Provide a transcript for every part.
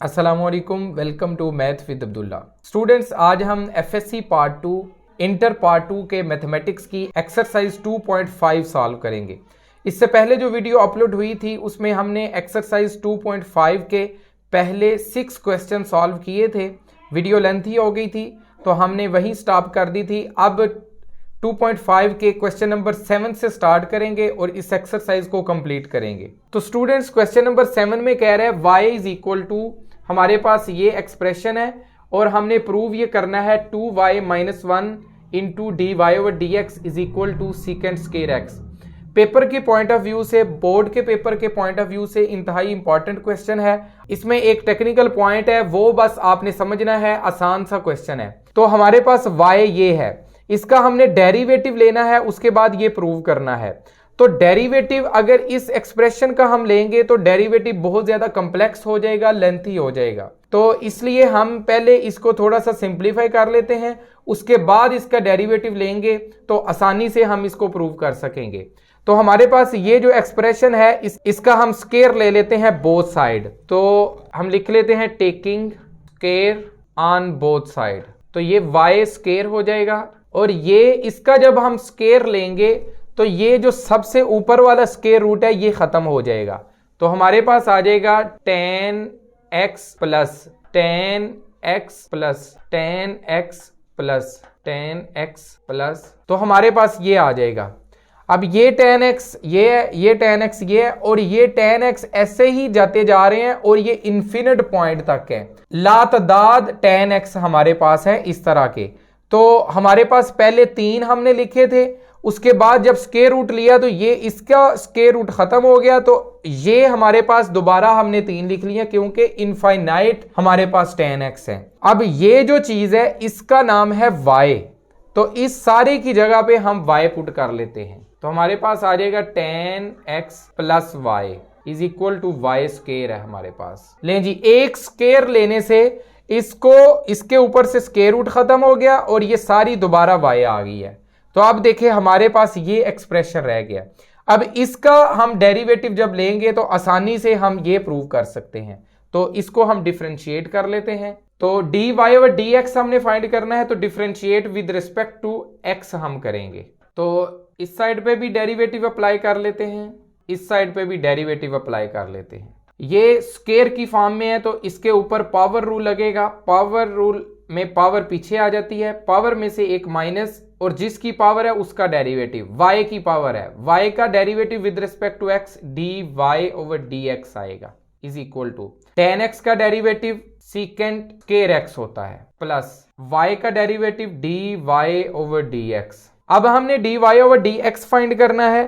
अस्सलामुअलैकुम, welcome to math with Abdullah. Students, आज हम एफएससी पार्ट 2 इंटर पार्ट 2 के मैथमेटिक्स की एक्सरसाइज 2.5 सॉल्व करेंगे। इससे पहले जो वीडियो अपलोड हुई थी उसमें हमने एक्सरसाइज 2.5 के पहले 6 क्वेश्चन सॉल्व किए थे। वीडियो लेंथी हो गई थी तो हमने वहीं स्टॉप कर दी थी। अब 2.5 के क्वेश्चन नंबर 7 से स्टार्ट करेंगे और इस एक्सरसाइज को कंप्लीट करेंगे। तो स्टूडेंट्स, क्वेश्चन नंबर 7 में कह रहा है y इज इक्वल टू, हमारे पास ये एक्सप्रेशन है और हमने प्रूव ये करना है 2y minus 1 into d y over d x is equal to secant square x. Paper के पॉइंट ऑफ व्यू से, बोर्ड के पेपर के पॉइंट ऑफ व्यू से इंतहाई इंपॉर्टेंट क्वेश्चन है। इसमें एक टेक्निकल पॉइंट है, वो बस आपने समझना है, आसान सा क्वेश्चन है। तो हमारे पास y ये है, इसका हमने डेरिवेटिव लेना है, उसके बाद ये प्रूव करना है। तो डेरिवेटिव अगर इस एक्सप्रेशन का हम लेंगे तो डेरिवेटिव बहुत ज्यादा कॉम्प्लेक्स हो जाएगा, लेंथी हो जाएगा। तो इसलिए हम पहले इसको थोड़ा सा सिंप्लीफाई कर लेते हैं, उसके बाद इसका डेरिवेटिव लेंगे तो आसानी से हम इसको प्रूव कर सकेंगे। तो हमारे पास ये जो एक्सप्रेशन है इसका हम स्केयर ले लेते हैं बोथ साइड। तो हम लिख लेते हैं taking square on both side. तो ये y स्केयर हो जाएगा और ये इसका जब हम स्केयर लेंगे तो ये जो सबसे ऊपर वाला स्केयर रूट है ये खत्म हो जाएगा। तो हमारे पास आ जाएगा tan x plus tan x plus tan x plus tan x plus, तो हमारे पास ये आ जाएगा। अब ये tan x ये tan x ये और ये tan x ऐसे ही जाते जा रहे हैं और ये इन्फिनिट पॉइंट तक है। लातदाद tan x हमारे पास है इस तरह के। तो हमारे पास पहले 3 हमने लिखे थे, उसके बाद जब स्केयर रूट लिया तो ये इसका स्केयर रूट खत्म हो गया, तो ये हमारे पास दोबारा हमने 3 लिख लिया क्योंकि इनफाइनाइट हमारे पास tan x है। अब ये जो चीज है इसका नाम है y, तो इस सारे की जगह पे हम y पुट कर लेते हैं। तो हमारे पास आ जाएगा tan x plus y is equal to y square है हमारे पास। लें जी, एक स्केयर लेने से इसके ऊपर से स्केयर रूट खत्म हो गया और ये सारी दोबारा y आ गई है। तो अब देखिए हमारे पास ये एक्सप्रेशन रह गया। अब इसका हम डेरिवेटिव जब लेंगे तो आसानी से हम ये प्रूव कर सकते हैं। तो इसको हम डिफरेंशिएट कर लेते हैं। तो d y over d x हमने फाइंड करना है, तो differentiate with respect to x हम करेंगे। तो इस साइड पे भी डेरिवेटिव अप्लाई कर लेते हैं, इस साइड पे भी डेरिवेटिव अप्लाई कर लेते हैं। ये स्केयर की फॉर्म में है तो इसके ऊपर पावर रूल लगेगा। पावर रूल में पावर पीछे आ जाती है, पावर में से एक माइनस और जिसकी पावर है उसका डेरिवेटिव, y की पावर है, y का derivative with respect to x d y over d x आएगा is equal to tan x का डेरिवेटिव सीकेंट स्केयर x होता है प्लस y का derivative d y over d x. अब हमने d y over d x find करना है,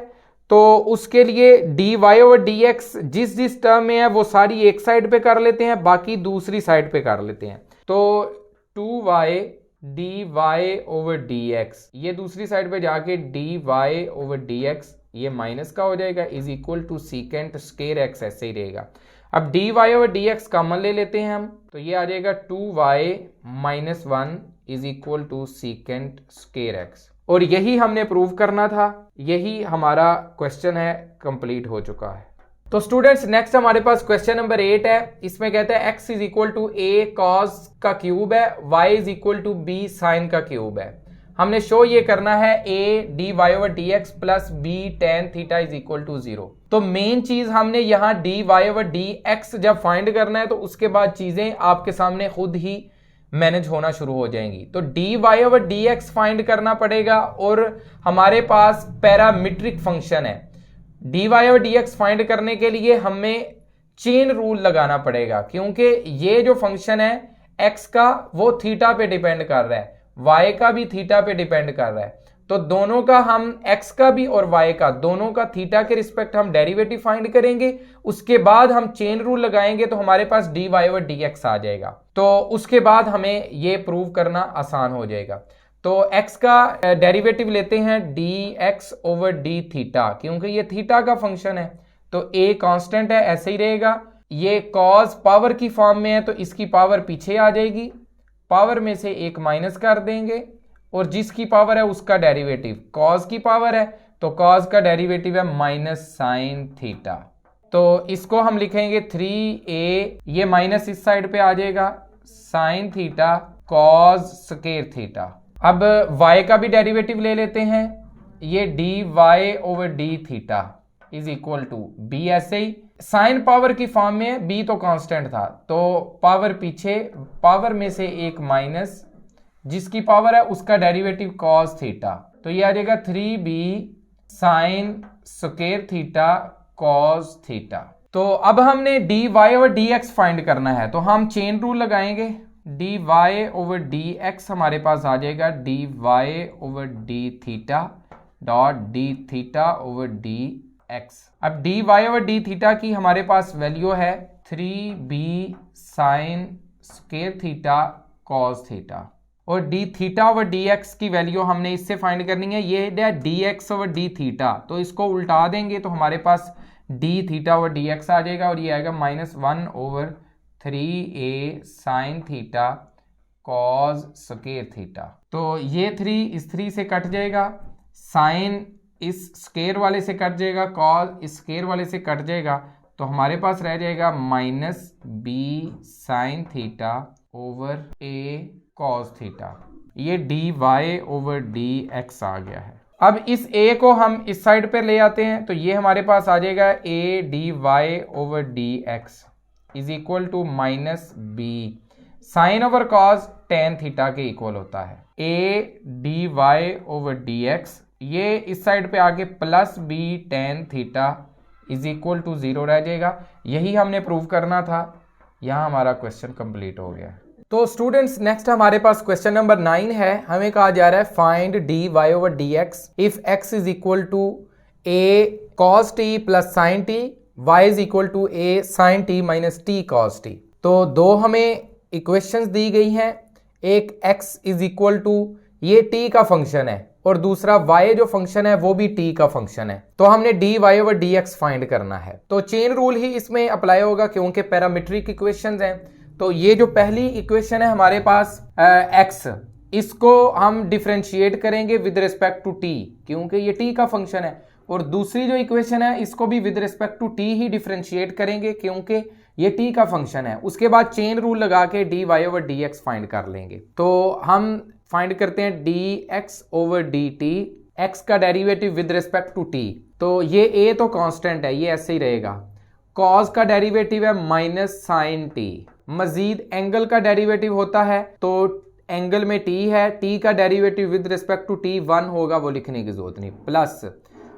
तो उसके लिए d y over d x जिस टर्म में है वो सारी एक साइड पे कर लेते हैं, बाकी दूसरी साइड पे कर लेते हैं। तो 2y d y over d x, ये दूसरी साइड पे जाके d y over d x ये माइनस का हो जाएगा is equal to secant square x, ऐसे ही रहेगा। अब d y over d x common ले लेते हैं हम, तो ये आ जाएगा 2y minus 1 is equal to secant square x. और यही हमने प्रूव करना था, यही हमारा क्वेश्चन है, कंप्लीट हो चुका है। तो स्टूडेंट्स, नेक्स्ट हमारे पास क्वेश्चन नंबर 8 है। इसमें कहता है x is equal to a cos का क्यूब है, y is equal to b sin का क्यूब है। हमने शो ये करना है a d y over d x plus b tan theta is equal to 0। तो मेन चीज हमने यहाँ d y over d x जब फाइंड करना है तो उसके बाद चीजें आपके सामने खुद ही मैनेज होना शुरू हो जाएंगी। तो d y over d x find करना पड़ेगा और हमारे पास पैरामीट्रिक फंक्शन है। D y over d x find करने के लिए हमें चेन रूल लगाना पड़ेगा क्योंकि ये जो फंक्शन है एक्स का वो थीटा पे डिपेंड कर रहा है, वाई का भी थीटा पे डिपेंड कर रहा है। तो दोनों का हम एक्स का भी और वाई का दोनों का थीटा के रिस्पेक्ट हम डेरिवेटिव फाइंड करेंगे, उसके बाद हम चेन रूल लगाएंगे तो हमारे पास d y over d x आ जाएगा। तो उसके बाद हमें ये प्रूव करना आसान हो जाएगा। तो x का डेरिवेटिव लेते हैं dx ओवर डी थीटा, क्योंकि ये थीटा का फंक्शन है तो a कांस्टेंट है, ऐसे ही रहेगा। ये cos पावर की फॉर्म में है तो इसकी पावर पीछे आ जाएगी, पावर में से एक माइनस कर देंगे और जिसकी पावर है उसका डेरिवेटिव, cos की पावर है तो cos का डेरिवेटिव है माइनस साइन थीटा। तो इसको हम लिखेंगे 3a, ये माइनस इस साइड पे आ जाएगा, sine theta cos square theta. अब y का भी डेरिवेटिव ले लेते हैं, ये dy over d theta is equal to b। ऐसे ही साइन पावर की फॉर्म में b तो कांस्टेंट था, तो पावर पीछे, पावर में से एक माइनस, जिसकी पावर है उसका डेरिवेटिव कॉस थीटा, तो ये आ जाएगा 3b sine square theta cos theta. तो अब हमने dy और dx फाइंड करना है, तो हम चेन रूल लगाएंगे, dy ओवर dx हमारे पास आ जाएगा dy over d theta dot D theta over dx। अब dy ओवर डी थीटा की हमारे पास वैल्यू है 3b sine square theta cos theta, और डी थीटा ओवर dx की वैल्यू हमने इससे फाइंड करनी है, ये है dx ओवर डी थीटा, तो इसको उल्टा देंगे तो हमारे पास डी थीटा ओवर dx आ जाएगा, और ये आएगा -1 over 3a sine theta cos square theta. तो ये 3 इस 3 से कट जाएगा, साइन इस स्क्वायर वाले से कट जाएगा, कॉस इस स्क्वायर वाले से कट जाएगा, तो हमारे पास रह जाएगा -b sine theta over a cos theta. ये dy ओवर dx आ गया है। अब इस a को हम इस साइड पे ले आते हैं, तो ये हमारे पास आ जाएगा a dy over dx is equal to -b sine over cos tan theta के इक्वल होता है। a dy ओवर dx, ये इस साइड पे आके +b tan theta is equal to 0 रह जाएगा। यही हमने प्रूव करना था, यहाँ हमारा क्वेश्चन कंप्लीट हो गया। तो स्टूडेंट्स नेक्स्ट हमारे पास क्वेश्चन नंबर 9 है। हमें कहा जा रहा है find dy over dx if x is equal to a cos t plus sine t, y is equal to a sine t minus t cos t। तो दो हमें इक्वेशंस दी गई हैं, एक x इज इक्वल टू ये t का function है और दूसरा y जो फंक्शन है वो भी t का फंक्शन है। तो हमने dy ओवर dx फाइंड करना है। तो चेन रूल ही इसमें अप्लाई होगा क्योंकि पैरामीट्रिक इक्वेशंस हैं। तो ये जो पहली इक्वेशन है हमारे पास x, इसको हम डिफरेंशिएट करेंगे विद रिस्पेक्ट टू t क्योंकि ये t का फंक्शन है, और दूसरी जो इक्वेशन है इसको भी विद रिस्पेक्ट टू t ही डिफरेंशिएट करेंगे क्योंकि ये t का फंक्शन है। उसके बाद चेन रूल लगा के dy ओवर dx फाइंड कर लेंगे। तो हम फाइंड करते हैं dx ओवर dt, x का derivative with respect to t, तो ये a तो कांस्टेंट है, ये ऐसे ही रहेगा। cos का डेरिवेटिव है माइनस साइन t, मजीद एंगल का डेरिवेटिव होता है तो एंगल में t है, t का derivative with respect to t 1 होगा, वो लिखने की जरूरत नहीं, प्लस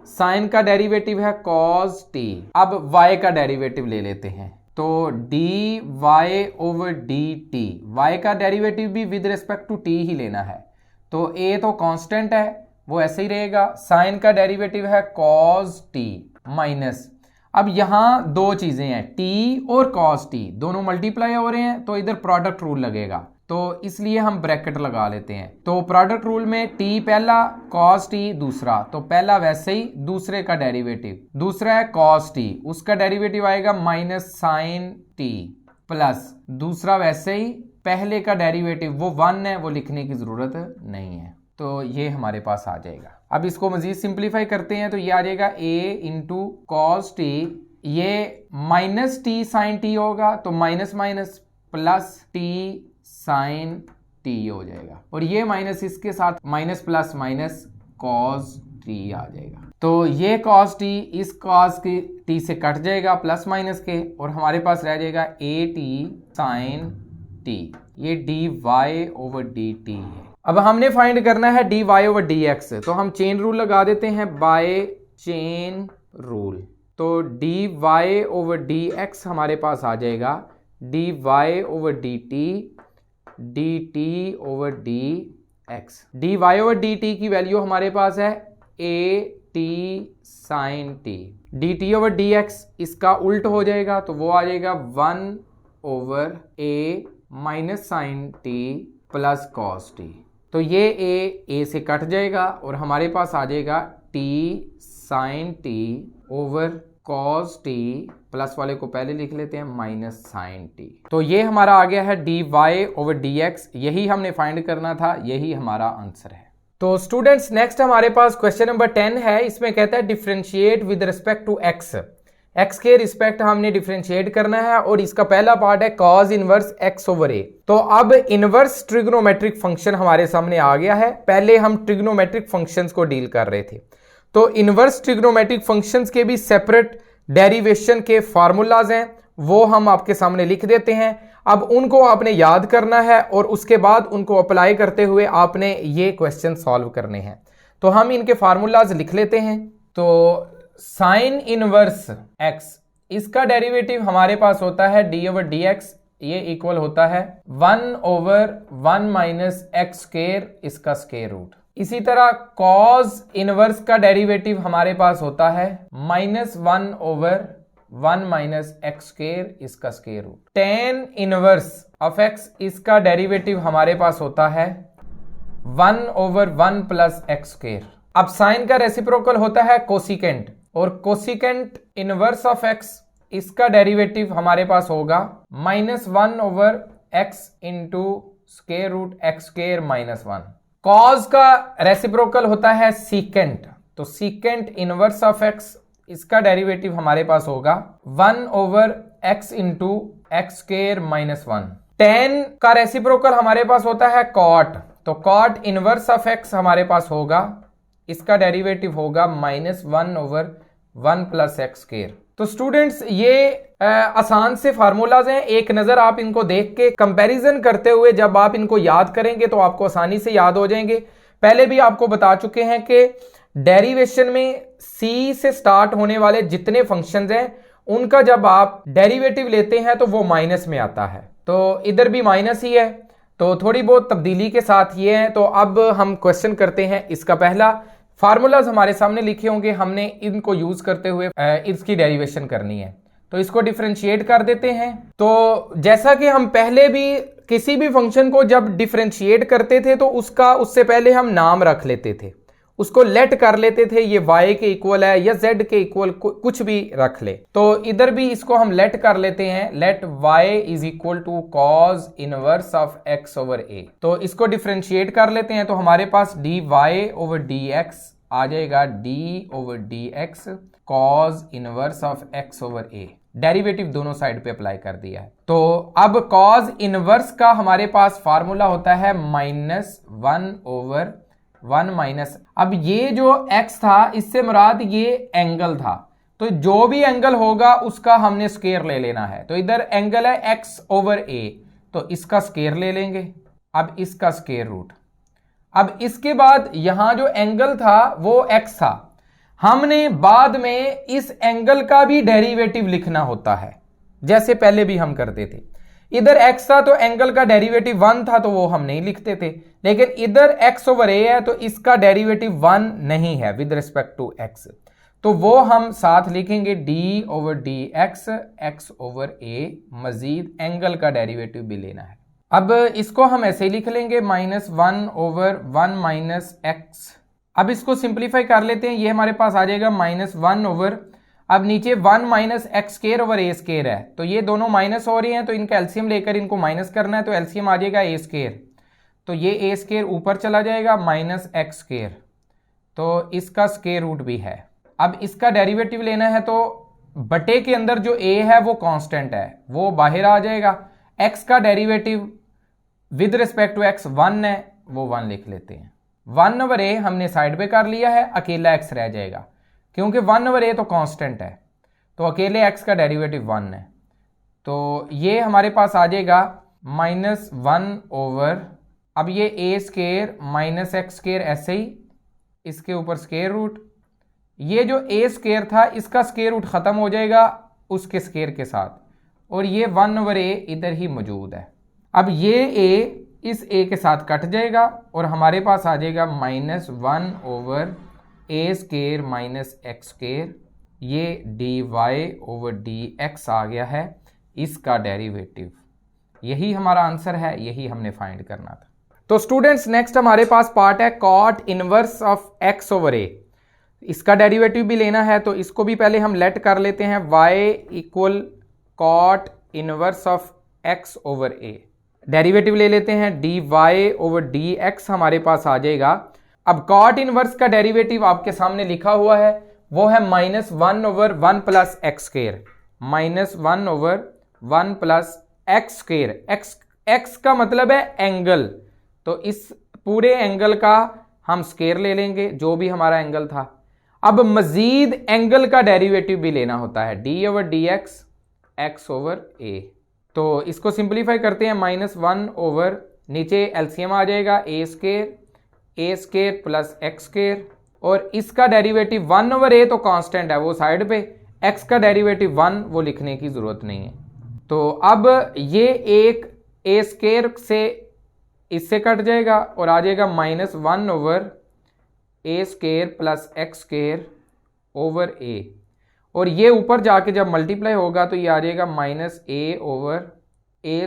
साइन का डेरिवेटिव है cos t। अब y का डेरिवेटिव ले लेते हैं, तो dy ओवर dt, y का डेरिवेटिव भी विद रिस्पेक्ट टू t ही लेना है, तो a तो कांस्टेंट है वो ऐसे ही रहेगा। साइन का डेरिवेटिव है cos t माइनस, अब यहां दो चीजें हैं t और cos t दोनों मल्टीप्लाई हो रहे हैं, तो इधर प्रोडक्ट रूल लगेगा, तो इसलिए हम ब्रैकेट लगा लेते हैं। तो प्रोडक्ट रूल में t पहला cos t दूसरा, तो पहला वैसे ही, दूसरे का डेरिवेटिव, दूसरा है cos t, उसका डेरिवेटिव आएगा माइनस साइन t, प्लस दूसरा वैसे ही, पहले का डेरिवेटिव वो 1 है, वो लिखने की जरूरत नहीं है, तो ये हमारे पास आ जाएगा। अब इसको मजीद सिंप्लीफाई करते हैं, तो ये आ जाएगा a इंटू कॉस टी, ये माइनस टी साइन टी होगा, तो minus minus plus t sine t हो जाएगा, और ये माइनस इसके साथ minus plus minus cos t आ जाएगा। तो ये कॉस टी इस कॉस की टी से कट जाएगा प्लस माइनस के, और हमारे पास रह जाएगा ए टी साइन टी, ये d y over d t है। अब हमने फाइंड करना है dy ओवर dx, तो हम चेन रूल लगा देते हैं बाय चेन रूल। तो dy ओवर dx हमारे पास आ जाएगा dy over dt dt over dx। dy over dt की वैल्यू हमारे पास है a t sine t, dt over dx इसका उल्ट हो जाएगा, तो वो आ जाएगा 1 over a minus sine t plus cos t, तो ये a से कट जाएगा और हमारे पास आ जाएगा t sine t over cos t, plus वाले को पहले लिख लेते हैं माइनस साइन t। तो ये हमारा आ गया है dy ओवर dx, यही हमने फाइंड करना था, यही हमारा आंसर है। तो स्टूडेंट्स नेक्स्ट हमारे पास क्वेश्चन नंबर 10 है। इसमें कहता है differentiate with respect to x x के रिस्पेक्ट हमने डिफरेंशिएट करना है और इसका पहला पार्ट है cos inverse x over a. तो अब इनवर्स ट्रिग्नोमेट्रिक फंक्शन हमारे सामने आ गया है। पहले हम ट्रिग्नोमेट्रिक फंक्शंस को डील कर रहे थे, तो इनवर्स ट्रिग्नोमेट्रिक फंक्शंस के भी सेपरेट डेरिवेशन के फार्मूलाज हैं, वो हम आपके सामने लिख देते हैं। अब उनको आपने याद करना है और उसके बाद उनको अप्लाई करते हुए आपने ये क्वेश्चन सॉल्व करने हैं। तो हम इनके फार्मूलाज लिख लेते हैं। तो साइन इनवर्स एक्स, इसका डेरिवेटिव हमारे पास होता है डी ओवर डी एक्स, ये इक्वल होता है 1/1 माइनस एक्स स्क्वायर, इसका स्क्वायर रूट। इसी तरह कॉज इनवर्स का डेरिवेटिव हमारे पास होता है -1/1 माइनस एक्स स्क्वायर, इसका square root. Tan inverse of x, इसका डेरिवेटिव हमारे पास होता है 1/1 प्लस एक्स स्क्वायर। अब साइन का रेसिप्रोकल होता है कोसिकेंट, और कोसिकेंट इनवर्स ऑफ एक्स, इसका डेरिवेटिव हमारे पास होगा -1/x into square root x square -1। Cos का रेसिप्रोकल होता है सीकेंट, तो सीकेंट इनवर्स ऑफ एक्स, इसका डेरिवेटिव हमारे पास होगा 1/x into x square -1। Ten का रेसिप्रोकल हमारे पास होता है कॉट, तो कॉट इनवर्स ऑफ एक्स हमारे पास होगा, इसका डेरिवेटिव होगा -1/1 प्लस एक्स स्क्वायर। तो स्टूडेंट्स ये आसान से फार्मूलाज हैं, एक नजर आप इनको देख के कंपैरिजन करते हुए जब आप इनको याद करेंगे तो आपको आसानी से याद हो जाएंगे। पहले भी आपको बता चुके हैं कि डेरिवेशन में सी से स्टार्ट होने वाले जितने फंक्शंस हैं उनका जब आप डेरिवेटिव लेते हैं तो वो माइनस में आता है, तो इधर भी माइनस ही है, तो थोड़ी बहुत तब्दीली के साथ ये है। तो अब हम क्वेश्चन करते हैं। इसका पहला फार्मूलाज हमारे सामने लिखे होंगे, हमने इनको यूज करते हुए इसकी डेरिवेशन करनी है, तो इसको डिफरेंशिएट कर देते हैं। तो जैसा कि हम पहले भी किसी भी फंक्शन को जब डिफरेंशिएट करते थे तो उससे पहले हम नाम रख लेते थे, उसको लेट कर लेते थे, ये y के इक्वल है या z के इक्वल कुछ भी रख ले। तो इधर भी इसको हम लेट कर लेते हैं, let y is equal to cos inverse of x over a। तो इसको डिफरेंशिएट कर लेते हैं, तो हमारे पास dy ओवर dx आ जाएगा d over dx cos inverse of x over a। Derivative दोनों साइड पे अप्लाई कर दिया है। तो अब कॉज इनवर्स का हमारे पास फार्मूला होता है -1/1 माइनस, अब ये जो x था इससे मुराद ये एंगल था, तो जो भी एंगल होगा उसका हमने स्क्वायर ले लेना है। तो इधर एंगल है x ओवर a, तो इसका स्क्वायर ले लेंगे, अब इसका स्क्वायर रूट। अब इसके बाद यहां जो एंगल था वो x था, हमने बाद में इस एंगल का भी डेरिवेटिव लिखना होता है, जैसे पहले भी हम करते थे। इधर x था तो एंगल का डेरिवेटिव 1 था, तो वो हम नहीं लिखते थे, लेकिन इधर x ओवर a है तो इसका डेरिवेटिव 1 नहीं है विद रिस्पेक्ट टू x, तो वो हम साथ लिखेंगे d over dx x over a, मजीद एंगल का डेरिवेटिव भी लेना है। अब इसको हम ऐसे ही लिख लेंगे -1/1 माइनस x। अब इसको सिंप्लीफाई कर लेते हैं, ये हमारे पास आ जाएगा -1 ओवर, अब नीचे 1 माइनस एक्स स्क्वायर ओवर ए स्क्वायर है, तो ये दोनों माइनस हो रही हैं, तो इनका एलसीएम लेकर इनको माइनस करना है, तो एलसीएम आ जाएगा ए स्क्वायर, तो ये ए स्क्वायर ऊपर चला जाएगा माइनस एक्स स्क्वायर, तो इसका स्क्वायर रूट भी है। अब इसका डेरिवेटिव लेना है, तो बटे के अंदर जो ए है वो कांस्टेंट है, वो बाहर आ जाएगा। एक्स का derivative with respect to x 1 है, वो 1 लिख लेते हैं। 1 ओवर ए हमने साइड पे कर लिया है, अकेला एक्स रह जाएगा, क्योंकि 1 ओवर ए तो कांस्टेंट है, तो अकेले x का डेरिवेटिव 1 है, तो ये हमारे पास आ जाएगा -1 ओवर, अब ये a square minus x square ऐसे ही, इसके ऊपर स्क्वायर रूट, ये जो a स्क्वायर था इसका स्क्वायर रूट खत्म हो जाएगा उसके स्क्वायर के साथ, और ये 1 ओवर a इधर ही मौजूद है। अब ये a इस a के साथ कट जाएगा और हमारे पास आ जाएगा -1 over a square minus x square, ये dy ओवर dx आ गया है, इसका डेरिवेटिव। यही हमारा आंसर है, यही हमने फाइंड करना था। तो स्टूडेंट्स नेक्स्ट हमारे पास पार्ट है cot inverse of x over a, इसका डेरिवेटिव भी लेना है, तो इसको भी पहले हम लेट कर लेते हैं y equal cot inverse of x over a। Derivative ले लेते हैं, dy ओवर dx हमारे पास आ जाएगा। अब कॉट इनवर्स का डेरिवेटिव आपके सामने लिखा हुआ है, वो है -1/1 plus x square, -1/1 plus x square. X का मतलब है एंगल, तो इस पूरे एंगल का हम स्क्वायर ले लेंगे, जो भी हमारा एंगल था। अब मजीद एंगल का डेरिवेटिव भी लेना होता है, d/dx x/a। तो इसको सिंपलीफाई करते हैं, -1 नीचे एलसीएम आ जाएगा a square plus x square, और इसका डेरिवेटिव 1/a तो कांस्टेंट है वो साइड पे, x का डेरिवेटिव 1 वो लिखने की जरूरत नहीं है। तो अब ये एक a स्क्वायर से इससे कट जाएगा और आ जाएगा -1/a square plus x square over a, और ये ऊपर जाके जब मल्टीप्लाई होगा तो ये आ जाएगा -a/a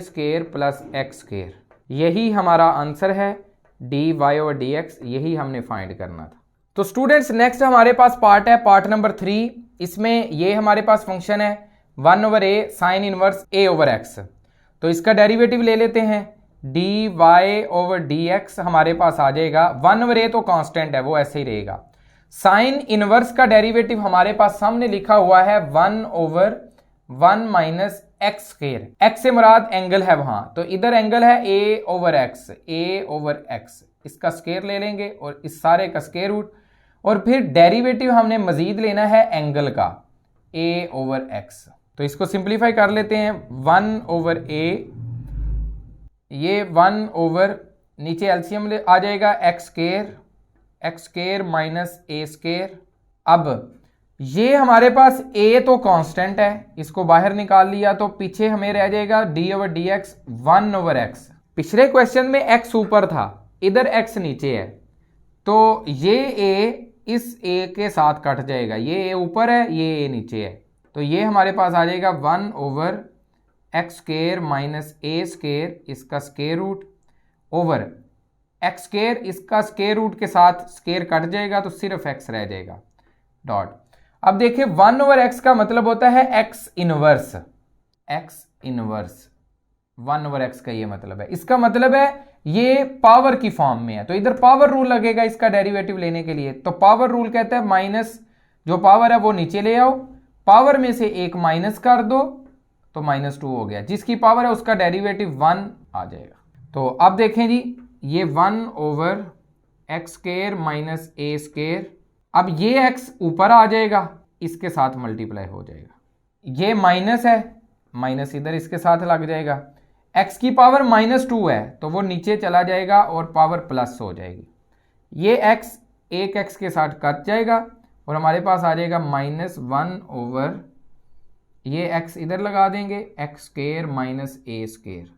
square plus x square. यही हमारा आंसर है dy/dx, यही हमने फाइंड करना था। तो स्टूडेंट्स नेक्स्ट हमारे पास पार्ट है, पार्ट नंबर 3। इसमें ये हमारे पास फंक्शन है 1/a साइन इनवर्स a/x। तो इसका डेरिवेटिव ले लेते हैं, dy/dx हमारे पास आ जाएगा, 1/a तो कांस्टेंट है वो ऐसे ही रहेगा। साइन इनवर्स का डेरिवेटिव हमारे पास सामने लिखा हुआ है 1/1 माइनस एक्स स्क्वायर। एक्स से मुराद एंगल है वहां, तो इधर एंगल है a/x, इसका स्क्वायर ले लेंगे और इस सारे का स्क्वायर रूट, और फिर डेरिवेटिव हमने मजीद लेना है एंगल का a/x। तो इसको सिंपलीफाई कर लेते हैं, 1/a, ये 1 नीचे एलसीएम आ जाएगा x square minus a square. अब ये हमारे पास a तो कांस्टेंट है, इसको बाहर निकाल लिया तो पीछे हमें रह जाएगा d/dx 1/x। पिछले क्वेश्चन में x ऊपर था, इधर x नीचे है, तो ये a इस a के साथ कट जाएगा, ये a ऊपर है ये a नीचे है, तो ये हमारे पास आ जाएगा 1/x square minus a square, इसका square root over x square, इसका स्क्वायर रूट के साथ स्क्वायर कट जाएगा तो सिर्फ x रह जाएगा डॉट। अब देखिए 1/x का मतलब होता है x इनवर्स 1/x का ये मतलब है, इसका मतलब है ये पावर की फॉर्म में है, तो इधर पावर रूल लगेगा इसका डेरिवेटिव लेने के लिए। तो पावर रूल कहता है माइनस, जो पावर है वो नीचे ले आओ, पावर में से एक माइनस कर दो तो -2 हो गया, जिसकी पावर है उसका डेरिवेटिव 1 आ जाएगा। तो अब देखें जी, ये 1/x square minus a square, अब ये x ऊपर आ जाएगा, इसके साथ मल्टीप्लाई हो जाएगा, ये माइनस है, माइनस इधर इसके साथ लग जाएगा, x की पावर -2 है तो वो नीचे चला जाएगा और पावर प्लस हो जाएगी, ये x एक x के साथ कट जाएगा और हमारे पास आ जाएगा -1 ये x इधर लगा देंगे x square minus a square.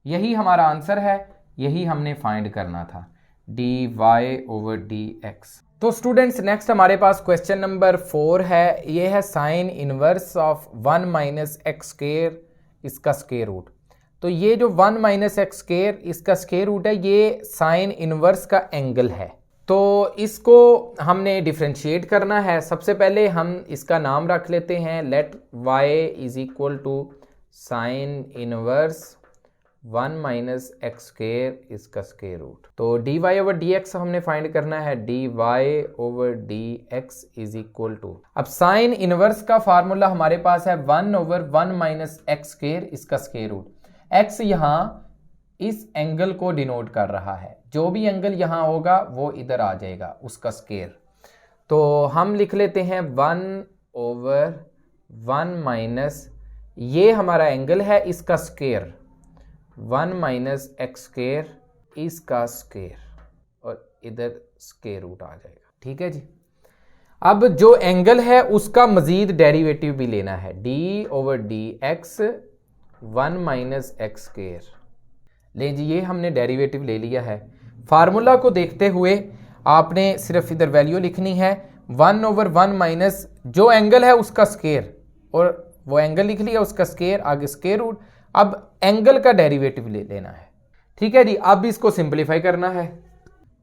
यही हमारा आंसर है, यही हमने फाइंड करना था, dy/dx। तो स्टूडेंट्स नेक्स्ट हमारे पास क्वेश्चन नंबर 4 है, ये है sine inverse of 1 minus x square, इसका स्क्वायर रूट। तो ये जो 1 माइनस एक्स स्क्वायर इसका स्क्वायर रूट है, ये साइन इनवर्स का एंगल है, तो इसको हमने डिफ्रेंशिएट करना है। सबसे पहले हम इसका नाम रख लेते हैं, let y is equal to sine inverse 1 minus x square इसका स्क्वायर रूट। तो dy/dx हमने फाइंड करना है, dy/dx इज इक्वल टू, अब साइन इनवर्स का फार्मूला हमारे पास है 1/1 माइनस एक्स स्क्वायर इसका स्क्वायर रूट। x यहाँ इस एंगल को डिनोट कर रहा है, जो भी एंगल यहाँ होगा वो इधर आ जाएगा उसका स्क्वायर। तो हम लिख लेते हैं 1/1 माइनस, ये हमारा एंगल है, इसका स्क्वायर 1 माइनस एक्स स्क्वायर इसका स्क्वायर, और इधर स्क्वायर रूट आ जाएगा। ठीक है जी, अब जो एंगल है उसका मजीद डेरिवेटिव भी लेना है, d/dx 1 माइनस एक्स स्क्वायर। ले जी, ये हमने डेरिवेटिव ले लिया है। फार्मूला को देखते हुए आपने सिर्फ इधर वैल्यू लिखनी है, 1/1 माइनस जो एंगल है उसका स्क्वायर, और वो एंगल लिख लिया उसका स्क्वायर, आगे स्क्वायर रूट। अब एंगल का डेरिवेटिव ले लेना है। ठीक है जी, अब इसको सिंपलीफाई करना है,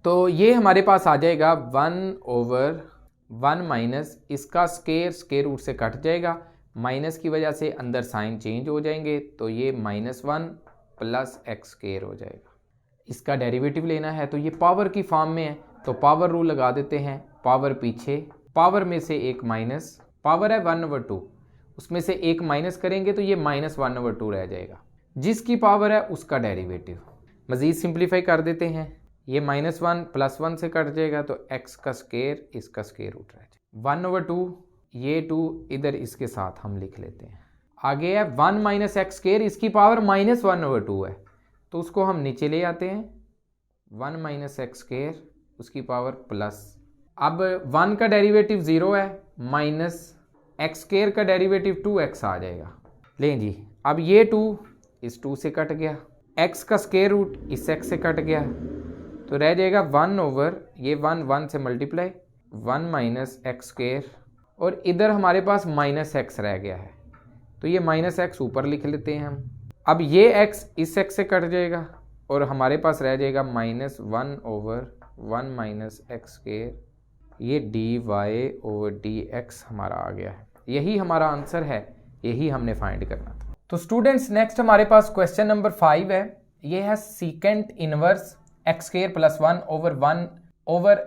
तो ये हमारे पास आ जाएगा 1/1 माइनस इसका स्क्वायर रूट से कट जाएगा, माइनस की वजह से अंदर साइन चेंज हो जाएंगे, तो ये -1 प्लस एक्स स्क्वायर हो जाएगा। इसका डेरिवेटिव लेना है, तो ये पावर की फॉर्म में है तो पावर रूल लगा देते हैं, पावर पीछे पावर में से एक माइनस, पावर है 1/2, उसमें से एक माइनस करेंगे तो ये -1/2 रह जाएगा। जिसकी पावर है उसका डेरिवेटिव। मज़ीद सिंप्लीफाई कर देते हैं, ये -1 + 1 से कट जाएगा तो x का स्क्वायर, इसका स्क्वायर रूट रह जाएगा। 1/2, ये 2 इधर इसके साथ हम लिख लेते हैं। आगे है 1 - x स्क्वायर, इसकी पावर -1/2 है तो उसको हम नीचे ले आते हैं। 1 - x स्क्वायर, उसकी पावर प्लस, अब 1 का डेरिवेटिव 0 है, माइनस x स्क्वायर का डेरिवेटिव 2x आ जाएगा। लें जी, अब ये 2 इस 2 से कट गया, x का स्क्वायर रूट इस x से कट गया तो रह जाएगा 1/, ये 1 से मल्टीप्लाई, 1 - x स्क्वायर, और इधर हमारे पास -x रह गया है तो ये -x ऊपर लिख लेते हैं हम। अब ये x इस x से कट जाएगा और हमारे पास रह जाएगा -1/1 - x स्क्वायर, ये dy/dx हमारा आ गया है। यही हमारा आंसर है, यही हमने फाइंड करना था। तो स्टूडेंट्स नेक्स्ट हमारे पास क्वेश्चन नंबर 5 है। ये है सीकेंट इनवर्स x² + 1/1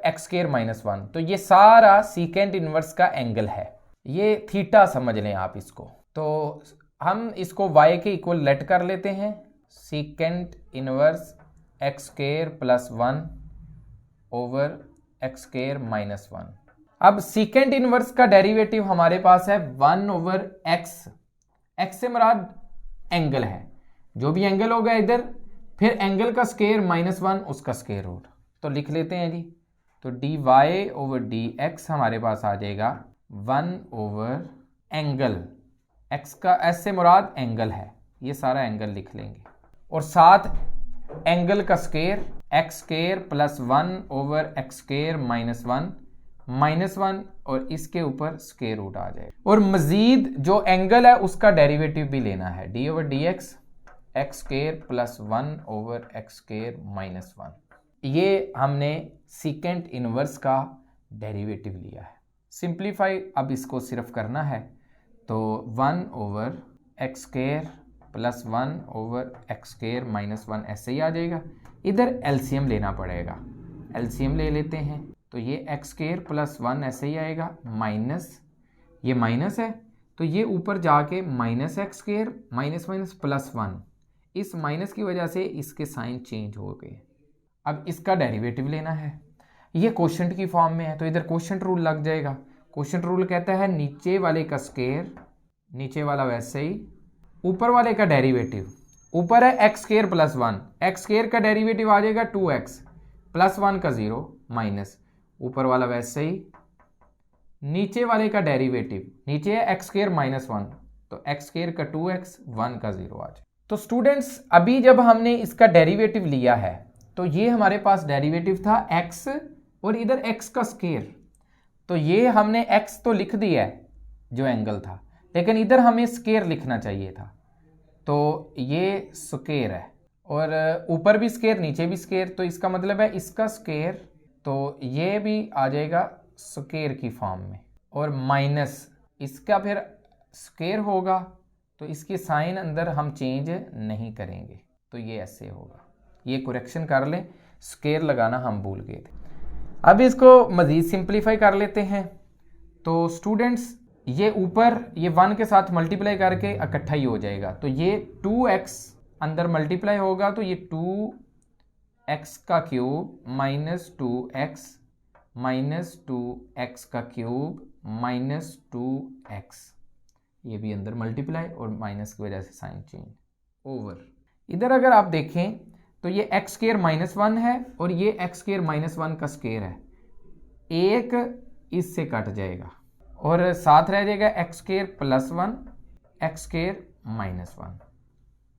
x² - 1। तो ये सारा सीकेंट इनवर्स का एंगल है, ये थीटा समझ लें आप इसको। तो हम इसको y के इक्वल लेट कर लेते हैं, सीकेंट इनवर्स x² + 1/x² - 1। अब सीकेंट इनवर्स का डेरिवेटिव हमारे पास है 1/x, x से मुराद एंगल है, जो भी एंगल होगा इधर, फिर एंगल का स्क्वायर -1 उसका स्क्वायर रूट, तो लिख लेते हैं जी। तो dy/dx हमारे पास आ जाएगा 1/एंगल, x का s से मुराद एंगल है, ये सारा एंगल लिख लेंगे, और साथ एंगल का स्क्वायर x² + 1/x² - 1 और इसके ऊपर स्क्वायर रूट आ जाएगा। और मजीद जो एंगल है उसका डेरिवेटिव भी लेना है, d/dx x² + 1/x² - 1। ये हमने सीकेंट इनवर्स का डेरिवेटिव लिया है। सिंप्लीफाई अब इसको सिर्फ करना है तो 1/x² + 1/x² - 1 ऐसे ही आ जाएगा। इधर एलसीएम लेना पड़ेगा, एलसीएम ले लेते हैं तो ये x² + 1 ऐसे ही आएगा, माइनस, ये माइनस है तो ये ऊपर जाके -x² -+1, इस माइनस की वजह से इसके साइन चेंज हो गए। अब इसका डेरिवेटिव लेना है, ये क्वोशंट की फॉर्म में है तो इधर क्वोशंट रूल लग जाएगा। क्वोशंट रूल कहता है नीचे वाले का स्क्वायर, नीचे वाला वैसे ही, ऊपर वाले का डेरिवेटिव, ऊपर है x² + 1, x² का डेरिवेटिव आ जाएगा 2x, +1 का 0 माइनस, ऊपर वाला वैसे ही, नीचे वाले का डेरिवेटिव, नीचे है x² - 1 तो x² का 2x, 1 का 0 आ जाए। तो स्टूडेंट्स अभी जब हमने इसका डेरिवेटिव लिया है तो ये हमारे पास डेरिवेटिव था x और इधर x का स्क्वायर, तो ये हमने x तो लिख दिया है जो एंगल था, लेकिन इधर हमें स्क्वायर लिखना चाहिए था, तो ये स्क्वायर है और ऊपर भी स्क्वायर नीचे भी स्क्वायर, तो इसका मतलब है इसका स्क्वायर, तो ये भी आ जाएगा स्क्वायर की फॉर्म में, और माइनस इसका फिर स्क्वायर होगा तो इसके साइन अंदर हम चेंज नहीं करेंगे, तो ये ऐसे होगा। ये करेक्शन कर लें, स्क्वायर लगाना हम भूल गए थे। अब इसको मज़ीद सिंप्लीफाई कर लेते हैं। तो स्टूडेंट्स ये ऊपर ये 1 के साथ मल्टीप्लाई करके इकट्ठा ही हो जाएगा, तो ये 2x अंदर मल्टीप्लाई होगा तो ये 2x का क्यूब -2x -2x का क्यूब -2x, ये भी अंदर मल्टीप्लाई और माइनस की वजह से साइन चेंज ओवर। इधर अगर आप देखें तो ये x² - 1 है और ये x² - 1 का स्क्वायर है, एक इससे कट जाएगा और साथ रह जाएगा x² + 1 x² - 1,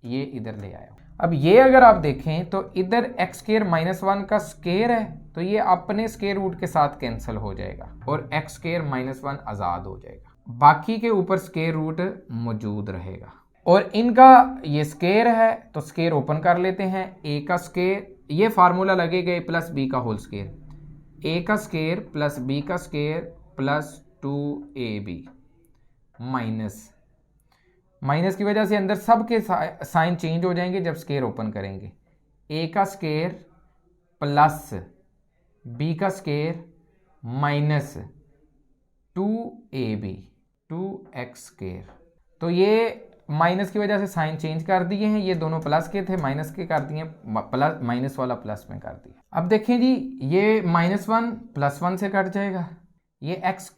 ये इधर ले आया। अब ये अगर आप देखें तो इधर x² - 1 का स्क्वायर है तो ये अपने स्क्वायर रूट के साथ कैंसिल हो जाएगा और x² - 1 आज़ाद हो जाएगा, बाकी के ऊपर स्क्वायर रूट मौजूद रहेगा। और इनका ये स्क्वायर है तो स्क्वायर ओपन कर लेते हैं, a का स्क्वायर, ये फार्मूला लगेगा a + b का होल स्क्वायर, a का स्क्वायर + b का स्क्वायर + 2ab माइनस की वजह से अंदर सब के साइन चेंज हो जाएंगे जब स्क्वायर ओपन करेंगे, a का स्क्वायर + b का स्क्वायर 2ab 2x²। तो ये माइनस की वजह से साइन चेंज कर दिए हैं, ये दोनों प्लस के थे माइनस के कर दिए, प्लस माइनस वाला प्लस में कर दिया। अब देखें जी, ये -1 +1 से कट जाएगा, ये x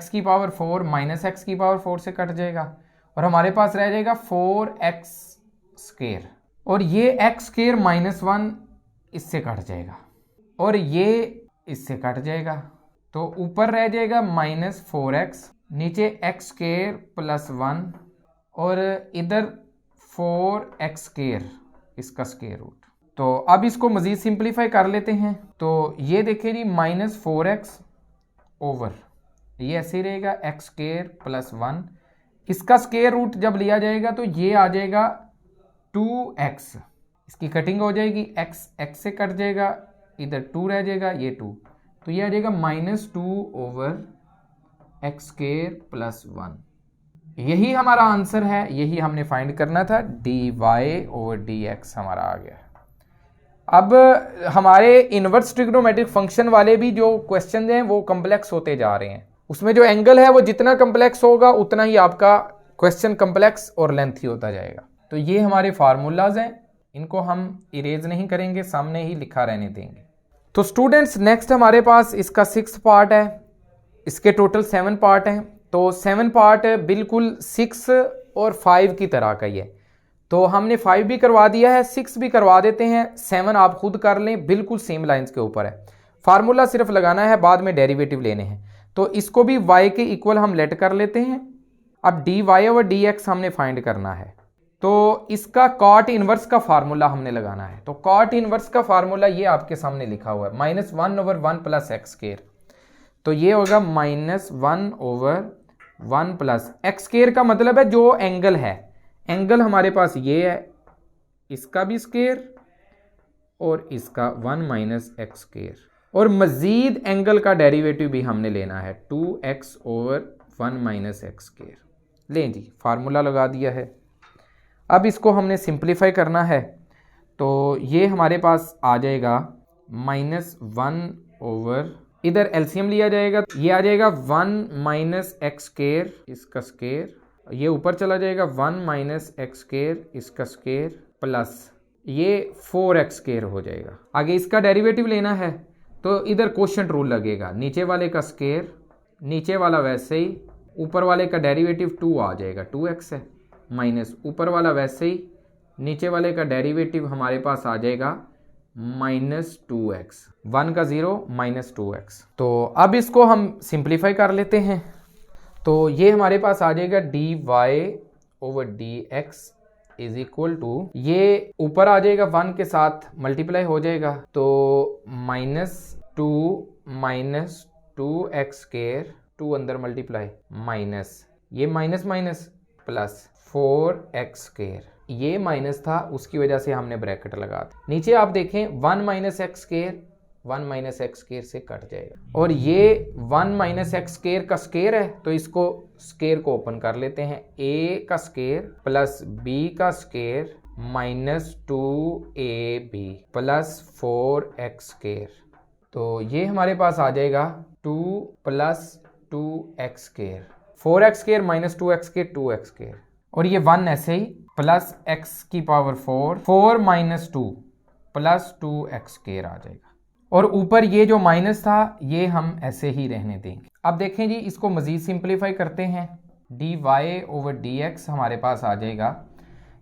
की पावर 4 माइनस x की पावर 4 से कट जाएगा और हमारे पास रह जाएगा 4x²। और ये x² -1 इससे कट जाएगा और ये इससे कट जाएगा, तो ऊपर रह जाएगा -4x, नीचे x² + 1 और इधर 4x² इसका स्क्वायर रूट। तो अब इसको मज़ीद सिंप्लीफाई कर लेते हैं। तो ये देखिए जी, -4x ओवर ये ऐसे ही रहेगा x² + 1, इसका स्क्वायर रूट जब लिया जाएगा तो ये आ जाएगा 2x, इसकी कटिंग हो जाएगी, x से कट जाएगा, इधर 2 रह जाएगा, ये 2, तो ये आ जाएगा -2 ओवर x² + 1। यही हमारा आंसर है, यही हमने फाइंड करना था, dy/dx हमारा आ गया। अब हमारे इनवर्स ट्रिग्नोमेट्रिक फंक्शन वाले भी जो क्वेश्चन हैं वो कम्प्लेक्स होते जा रहे हैं, उसमें जो एंगल है वो जितना कम्प्लेक्स होगा उतना ही आपका क्वेश्चन कम्प्लेक्स और लेंथी होता जाएगा। तो ये हमारे फार्मूलाज हैं, इनको हम इरेज नहीं करेंगे, सामने ही लिखा रहने देंगे। तो स्टूडेंट्स नेक्स्ट हमारे पास इसका 6th पार्ट है, इसके टोटल 7 पार्ट हैं। तो 7 पार्ट बिल्कुल 6 और 5 की तरह का ही है, तो हमने 5 भी करवा दिया है, 6 भी करवा देते हैं, 7 आप खुद कर लें, बिल्कुल सेम लाइंस के ऊपर है। फार्मूला सिर्फ लगाना है, बाद में डेरिवेटिव लेने हैं। तो इसको भी y के इक्वल हम लेट कर लेते हैं। अब dy/dx हमने फाइंड करना है, तो इसका कॉट इनवर्स का फार्मूला हमने लगाना है। तो कॉट इनवर्स का फार्मूला ये आपके सामने लिखा हुआ है, -1/1 + x²। तो ये होगा -1/1 + x² का मतलब है जो एंगल है, एंगल हमारे पास ये है, इसका भी स्क्वायर और इसका 1 - x², और मजीद एंगल का डेरिवेटिव भी हमने लेना है, 2x/1 - x²। लें जी, फार्मूला लगा दिया है। अब इसको हमने सिंप्लीफाई करना है, तो ये हमारे पास आ जाएगा -1 ओवर, इधर एलसीएम लिया जाएगा, ये आ जाएगा 1 - x², इसका स्क्वायर, ये ऊपर चला जाएगा 1 - x² इसका स्क्वायर प्लस ये 4x² हो जाएगा। आगे इसका डेरिवेटिव लेना है तो इधर कोशेंट रूल लगेगा, नीचे वाले का स्क्वायर, नीचे वाला वैसे ही, ऊपर वाले का डेरिवेटिव 2 आ जाएगा, 2x है, माइनस ऊपर वाला वैसे ही, नीचे वाले का डेरिवेटिव हमारे पास आ जाएगा -2x, 1 का 0 -2x। तो अब इसको हम सिंप्लीफाई कर लेते हैं, तो ये हमारे पास आ जाएगा dy/dx इज इक्वल टू, ये ऊपर आ जाएगा 1 के साथ मल्टीप्लाई हो जाएगा, तो -2 - 2x², 2 अंदर मल्टीप्लाई, माइनस ये माइनस माइनस प्लस 4x², ये माइनस था उसकी वजह से हमने ब्रैकेट लगा दी। नीचे आप देखें 1 - x², 1 - x² से कट जाएगा, और ये 1 - x² का स्क्वायर है, तो इसको स्क्वायर को ओपन कर लेते हैं, a का स्क्वायर प्लस b का स्क्वायर -2ab प्लस 4x²। तो ये हमारे पास आ जाएगा 2 + 2x², 4x² - 2x², 2x², और ये 1 ऐसे ही, प्लस x की पावर 4 4 - 2 प्लस 2x² आ जाएगा, और ऊपर ये जो माइनस था ये हम ऐसे ही रहने देंगे। अब देखें जी, इसको मजीद सिंप्लीफाई करते हैं, dy/dx हमारे पास आ जाएगा,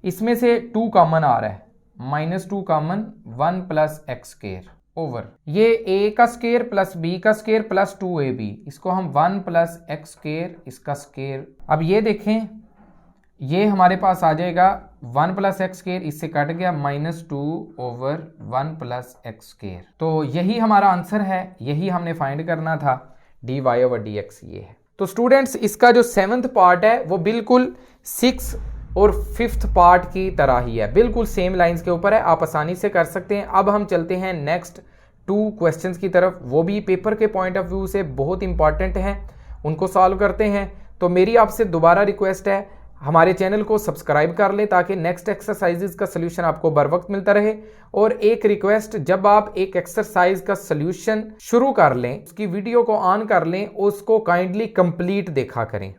इसमें से 2 कॉमन आ रहा है, -2 कॉमन, 1 + x² ओवर ये a का स्क्वायर प्लस b का स्क्वायर प्लस 2ab, इसको हम 1 + x² इसका स्क्वायर। अब ये देखें, ये हमारे पास आ जाएगा 1 + x², इससे कट गया, -2 ओवर 1 + x²। तो यही हमारा आंसर है, यही हमने फाइंड करना था, dy/dx ये है। तो स्टूडेंट्स इसका जो 7th पार्ट है वो बिल्कुल 6 और 5th पार्ट की तरह ही है, बिल्कुल सेम लाइंस के ऊपर है, आप आसानी से कर सकते हैं। अब हम चलते हैं नेक्स्ट 2 क्वेश्चंस की तरफ, वो भी पेपर के पॉइंट ऑफ व्यू से बहुत इंपॉर्टेंट हैं, उनको सॉल्व करते हैं। तो मेरी आपसे दोबारा रिक्वेस्ट है, हमारे चैनल को सब्सक्राइब कर लें ताकि नेक्स्ट एक्सरसाइजेज का सोल्यूशन आपको बर वक्त मिलता रहे। और एक रिक्वेस्ट, जब आप एक एक्सरसाइज का सोल्यूशन शुरू कर लें, उसकी वीडियो को ऑन कर लें, उसको काइंडली कंप्लीट देखा करें।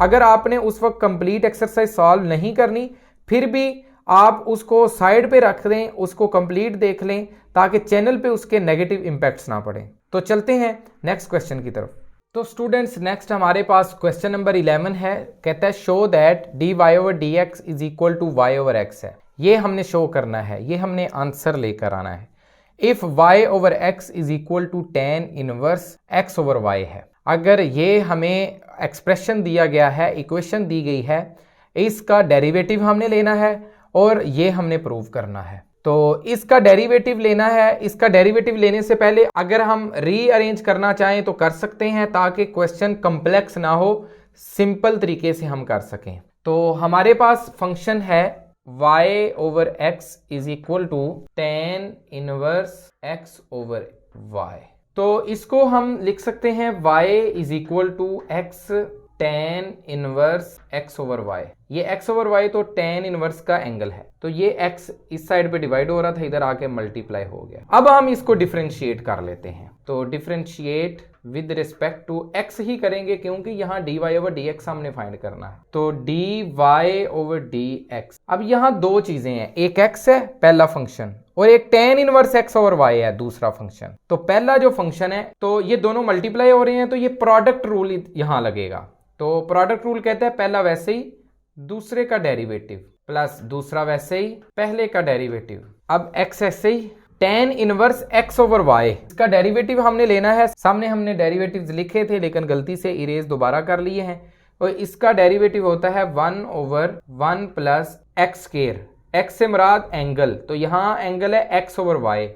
अगर आपने उस वक्त कंप्लीट एक्सरसाइज सॉल्व नहीं करनी, फिर भी आप उसको साइड पे रख दें, उसको कंप्लीट देख लें ताकि चैनल पे उसके नेगेटिव इंपैक्ट्स ना पड़े। तो चलते हैं नेक्स्ट क्वेश्चन की तरफ। तो स्टूडेंट्स, नेक्स्ट हमारे पास क्वेश्चन नंबर 11 है। कहता है show that dy over dx is equal to y over x है। ये हमने शो करना है, ये हमने आंसर लेकर आना है। If y over x is equal to tan inverse x over y है। अगर ये हमें एक्सप्रेशन दिया गया है, इक्वेशन दी गई है, इसका डेरिवेटिव हमने लेना है और ये हमने प्रूव करना है। तो इसका डेरिवेटिव लेना है। इसका डेरिवेटिव लेने से पहले अगर हम रीअरेंज करना चाहें तो कर सकते हैं, ताकि क्वेश्चन कॉम्प्लेक्स ना हो, सिंपल तरीके से हम कर सकें। तो हमारे पास फंक्शन है y over x is equal to tan inverse x over y। तो इसको हम लिख सकते हैं y is equal to x tan inverse x over y। ये x ओवर y तो tan इनवर्स का एंगल है, तो ये x इस साइड पे डिवाइड हो रहा था, इधर आके मल्टीप्लाई हो गया। अब हम इसको डिफरेंशिएट कर लेते हैं। तो differentiate with respect to x ही करेंगे, क्योंकि यहाँ dy ओवर dx हमने फाइंड करना है। तो dy ओवर dx। अब यहाँ दो चीजें हैं, एक x है पहला फंक्शन और एक tan inverse x over y है दूसरा फंक्शन। तो पहला जो फंक्शन है, तो ये दोनों मल्टीप्लाई हो रहे हैं, तो ये प्रोडक्ट रूल यहाँ लगेगा। तो प्रोडक्ट रूल कहता है पहला वैसे ही दूसरे का डेरिवेटिव प्लस दूसरा वैसे ही पहले का डेरिवेटिव। अब x ऐसे ही tan inverse x over y, इसका डेरिवेटिव हमने लेना है। सामने हमने डेरिवेटिव्स लिखे थे लेकिन गलती से इरेज दोबारा कर लिए हैं। और इसका डेरिवेटिव होता है 1 over 1 plus x square. x से मुराद एंगल, तो यहाँ एंगल है x ओवर y,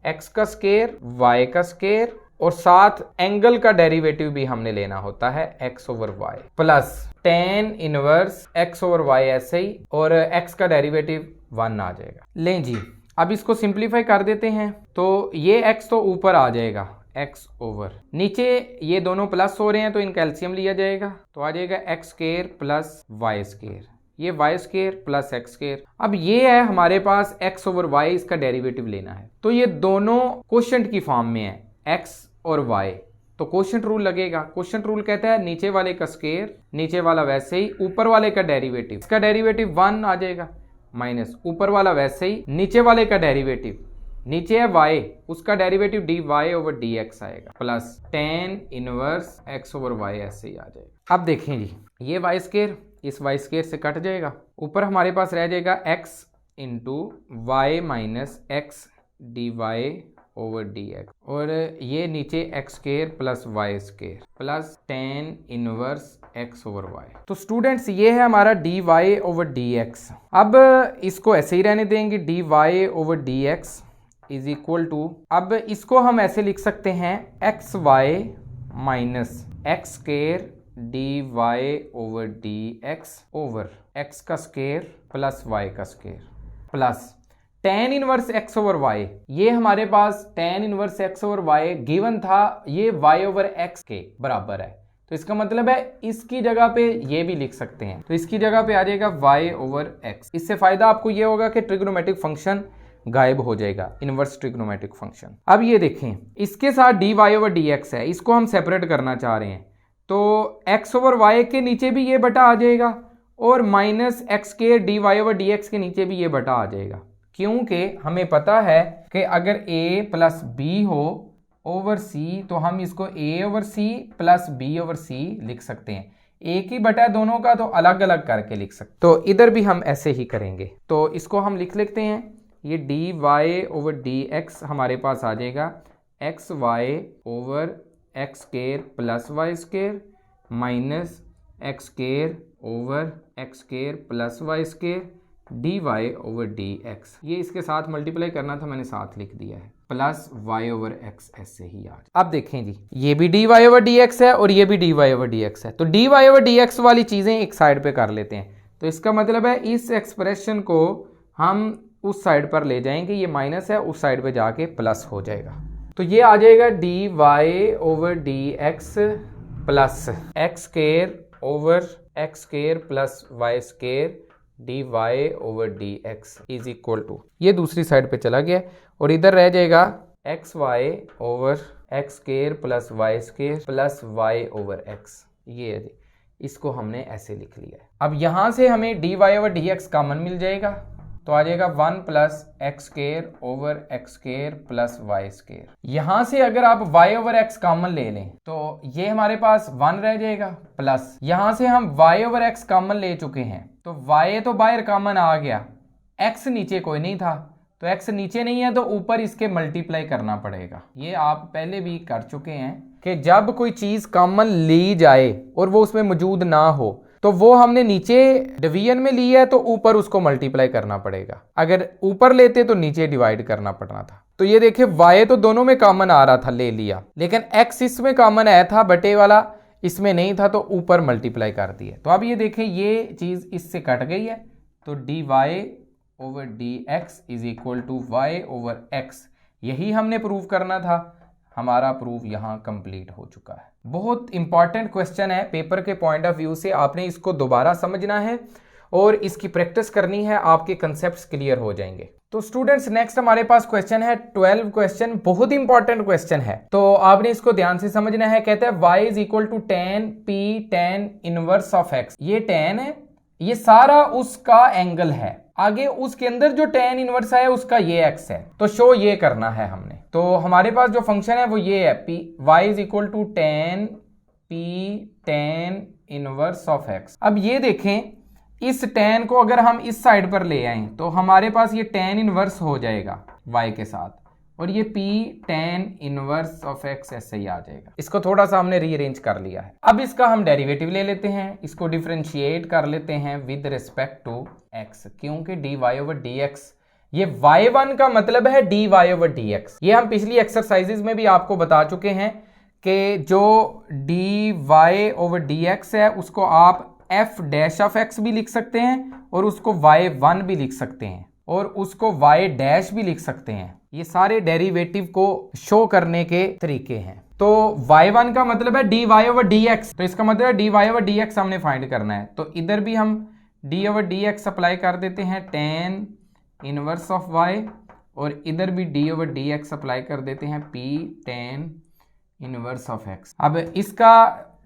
x का स्क्वायर y का स्क्वायर, और साथ एंगल का डेरिवेटिव भी हमने लेना होता है x over y plus tan inverse x over y ऐसे ही, और x का डेरिवेटिव 1 आ जाएगा। लें जी, अब इसको सिंप्लीफाई कर देते हैं। तो ये x तो ऊपर आ जाएगा, x ओवर नीचे ये दोनों प्लस हो रहे हैं तो इनका एलसीएम लिया जाएगा, तो आ जाएगा x square plus y square, ये y square plus x square. अब ये है हमारे पास x ओवर y, इसका डेरिवेटिव लेना है। तो ये दोनों कोशेंट की फॉर्म में है, x और y, तो कोशेंट रूल लगेगा। कोशेंट रूल कहता है नीचे वाले का स्क्वायर, नीचे वाला वैसे ही, ऊपर वाले का डेरिवेटिव, इसका डेरिवेटिव 1 आ जाएगा, माइनस ऊपर वाला वैसे ही, नीचे वाले का डेरिवेटिव, नीचे है y, उसका डेरिवेटिव dy ओवर dx आएगा, plus tan inverse x over y ऐसे ही आ जाएगा। अब देखें जी, ये y स्क्वायर इस y स्क्वायर से कट जाएगा, ऊपर हमारे पास रह जाएगा x into y minus x dy over dx, और ये नीचे x square plus y square plus tan inverse x over y। तो स्टूडेंट्स, ये है हमारा dy ओवर dx। अब इसको ऐसे ही रहने देंगे, dy over dx is equal to, अब इसको हम ऐसे लिख सकते हैं xy minus x square dy over dx over x का स्क्वायर प्लस y का square plus tan inverse x over y। ये हमारे पास tan inverse x over y given था, ये y ओवर x के बराबर है, तो इसका मतलब है इसकी जगह पे ये भी लिख सकते हैं, तो इसकी जगह पे आ जाएगा y ओवर x। इससे फायदा आपको ये होगा कि ट्रिग्नोमेट्रिक फंक्शन गायब हो जाएगा, इनवर्स ट्रिग्नोमेट्रिक फंक्शन। अब ये देखें, इसके साथ dy ओवर dx है, इसको हम सेपरेट करना चाह रहे हैं, तो x ओवर y के नीचे भी ये बटा आ जाएगा, और माइनस एक्स के dy ओवर dx के नीचे भी ये बटा आ जाएगा, क्योंकि हमें पता है कि अगर a प्लस b हो ओवर c, तो हम इसको a over c plus b over c लिख सकते हैं। एक ही बटा दोनों का, तो अलग अलग करके लिख सकते, तो इधर भी हम ऐसे ही करेंगे। तो इसको हम लिख लेते हैं, ये dy ओवर dx हमारे पास आ जाएगा xy over x square plus y square minus x square over x square plus y square dy over dx। ये इसके साथ मल्टीप्लाई करना था, मैंने साथ लिख दिया है, प्लस y ओवर x ऐसे ही आ। अब देखें जी, ये भी dy ओवर dx है और ये भी dy ओवर dx है, तो dy ओवर dx वाली चीज़ें एक साइड पे कर लेते हैं। तो इसका मतलब है इस एक्सप्रेशन को हम उस साइड पर ले जाएंगे, ये माइनस है, उस साइड पे जाके प्लस हो जाएगा। तो ये आ जाएगा dy over dx plus x square over x square plus y square d y over d x is equal to, ये दूसरी साइड पे चला गया और इधर रह जाएगा x y over x square plus y square plus y over x. ये इसको हमने ऐसे लिख लिया है। अब यहां से हमें d y over d x common मिल जाएगा, तो आ जाएगा 1 plus x square over x square plus y square. यहां से अगर आप y ओवर x कॉमन ले लें तो ये हमारे पास 1 रह जाएगा, प्लस यहां से हम y ओवर x कॉमन ले चुके हैं तो y तो बाहर कॉमन आ गया, x नीचे कोई नहीं था तो x नीचे नहीं है तो ऊपर इसके मल्टीप्लाई करना पड़ेगा। ये आप पहले भी कर चुके हैं कि जब कोई चीज कॉमन ली जाए और वो उसमें मौजूद ना हो तो वो हमने नीचे डिवीजन में लिया है तो ऊपर उसको मल्टीप्लाई करना पड़ेगा, अगर ऊपर लेते तो नीचे डिवाइड करना पड़ना था। तो ये देखिए y तो दोनों में कॉमन आ रहा था, ले लिया, लेकिन x इसमें कॉमन आया था, बटे वाला इसमें नहीं था तो ऊपर मल्टीप्लाई कर दिया। तो अब ये देखें ये चीज इससे कट गई है तो d y over d x is equal to y over x, यही हमने प्रूव करना था। हमारा प्रूफ यहाँ कंप्लीट हो चुका है। बहुत इंपॉर्टेंट क्वेश्चन है पेपर के पॉइंट ऑफ व्यू से, आपने इसको दोबारा समझना है और इसकी प्रैक्टिस करनी है, आपके कंसेप्ट्स क्लियर हो जाएंगे। तो स्टूडेंट्स नेक्स्ट हमारे पास क्वेश्चन है 12 क्वेश्चन, बहुत इंपॉर्टेंट क्वेश्चन है तो आपने इसको ध्यान से समझना है। कहते हैं y is equal to tan p tan inverse of x, ये tan है, ये सारा उसका एंगल है, आगे उसके अंदर जो tan इनवर्स है उसका ये x है, तो शो ये करना है हमने। तो हमारे पास जो फंक्शन है वो ये है p y is equal to tan p tan inverse of x। अब ये देखें इस tan को अगर हम इस साइड पर ले आए तो हमारे पास ये tan इनवर्स हो जाएगा y के साथ और ये p tan inverse of x ऐसे ही आ जाएगा। इसको थोड़ा सा हमने रीअरेंज कर लिया है। अब इसका हम डेरिवेटिव ले लेते हैं, इसको डिफरेंशिएट कर लेते हैं विद रिस्पेक्ट टू x, क्योंकि dy ओवर dx, ये y1 का मतलब है dy ओवर dx। ये हम पिछली एक्सरसाइजेज में भी आपको बता चुके हैं कि जो dy ओवर dx है उसको आप f डैश ऑफ x भी लिख सकते हैं और उसको y1 भी लिख सकते हैं और उसको y डैश भी लिख सकते हैं। ये सारे डेरिवेटिव को शो करने के तरीके हैं। तो y1 का मतलब है dy ओवर dx, तो इसका मतलब है dy ओवर dx हमने फाइंड करना है। तो इधर भी हम d ओवर dx अप्लाई कर देते हैं tan इनवर्स ऑफ y और इधर भी d ओवर dx अप्लाई कर देते हैं p tan inverse of x। अब इसका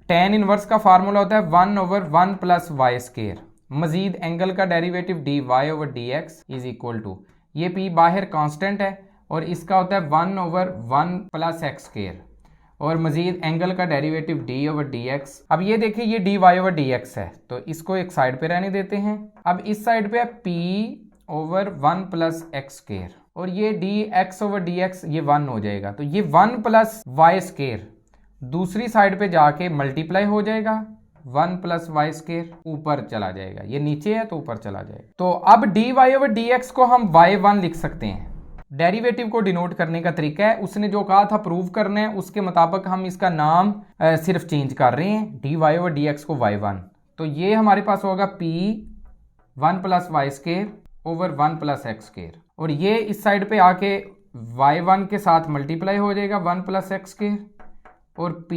tan इनवर्स का फार्मूला होता है 1 ओवर 1 प्लस वाई स्क्वायर, मजीद एंगल का derivative dy over dx is equal to, ये p बाहर कांस्टेंट है और इसका होता है 1 ओवर 1 प्लस एक्स स्क्वायर और मजीद एंगल का डेरिवेटिव d ओवर dx। अब ये देखिए ये dy ओवर dx है तो इसको एक साइड पे रहने देते हैं। अब इस साइड पे p over 1 plus x square और ये dx ओवर dx ये 1 हो जाएगा, तो ये 1 प्लस वाई स्क्वायर दूसरी साइड पे जाके मल्टीप्लाई हो जाएगा, 1 प्लस वाई स्क्वायर ऊपर चला जाएगा, ये नीचे है तो ऊपर चला जाएगा। तो अब dy ओवर dx को हम y1 लिख सकते हैं। डेरिवेटिव को डिनोट करने का तरीका है, उसने जो कहा था प्रूव करना है उसके मुताबिक हम इसका नाम सिर्फ चेंज कर रहे हैं, dy ओवर dx को y1। तो ये हमारे पास होगा p 1 plus y square over 1 plus x square और ये इस साइड पे आके y1 के साथ मल्टीप्लाई हो जाएगा 1 प्लस एक्स स्क्वायर और p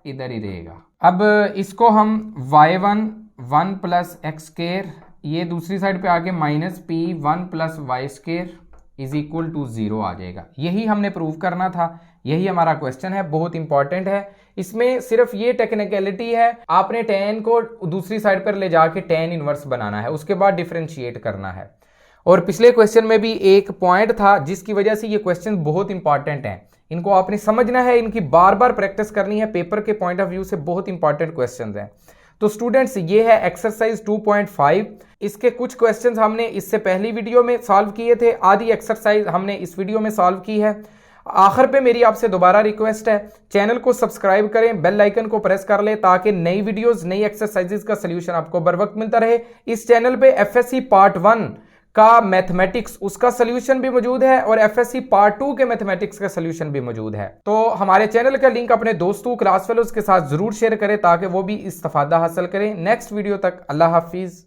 इधर ही रहेगा। अब इसको हम y1 1 प्लस एक्स स्क्वायर, ये दूसरी साइड पे आके minus p 1 plus y square is equal to 0 आ जाएगा। यही हमने प्रूव करना था, यही हमारा क्वेश्चन है, बहुत इंपॉर्टेंट है। इसमें सिर्फ ये टेक्निकलिटी है, आपने tan को दूसरी साइड पर ले जाके tan इनवर्स बनाना है, उसके बाद डिफरेंशिएट करना है। और पिछले क्वेश्चन में भी एक पॉइंट था जिसकी वजह से ये क्वेश्चन बहुत इंपॉर्टेंट है, इनको आपने समझना है, इनकी बार बार प्रैक्टिस करनी है, पेपर के पॉइंट ऑफ व्यू से बहुत इंपॉर्टेंट क्वेश्चंस हैं। तो स्टूडेंट्स ये है एक्सरसाइज 2.5, इसके कुछ क्वेश्चंस हमने इससे पहली वीडियो में सॉल्व किए थे, आधी एक्सरसाइज हमने इस वीडियो में सॉल्व की है। आखिर पे मेरी आपसे दोबारा रिक्वेस्ट है, चैनल को सब्सक्राइब करें, बेल आइकन को प्रेस कर लें ताकि नई वीडियोस नई एक्सरसाइजेस का सलूशन आपको बर वक्त मिलता रहे। इस चैनल पे एफएससी पार्ट 1 का मैथमेटिक्स उसका सलूशन भी मौजूद है और एफएससी पार्ट 2 के मैथमेटिक्स का सलूशन भी मौजूद है। तो हमारे चैनल का लिंक अपने दोस्तों क्लास फेलोज के साथ जरूर शेयर करें ताकि वो भी इस्तेफादा हासिल करें। नेक्स्ट वीडियो तक अल्लाह हाफिज।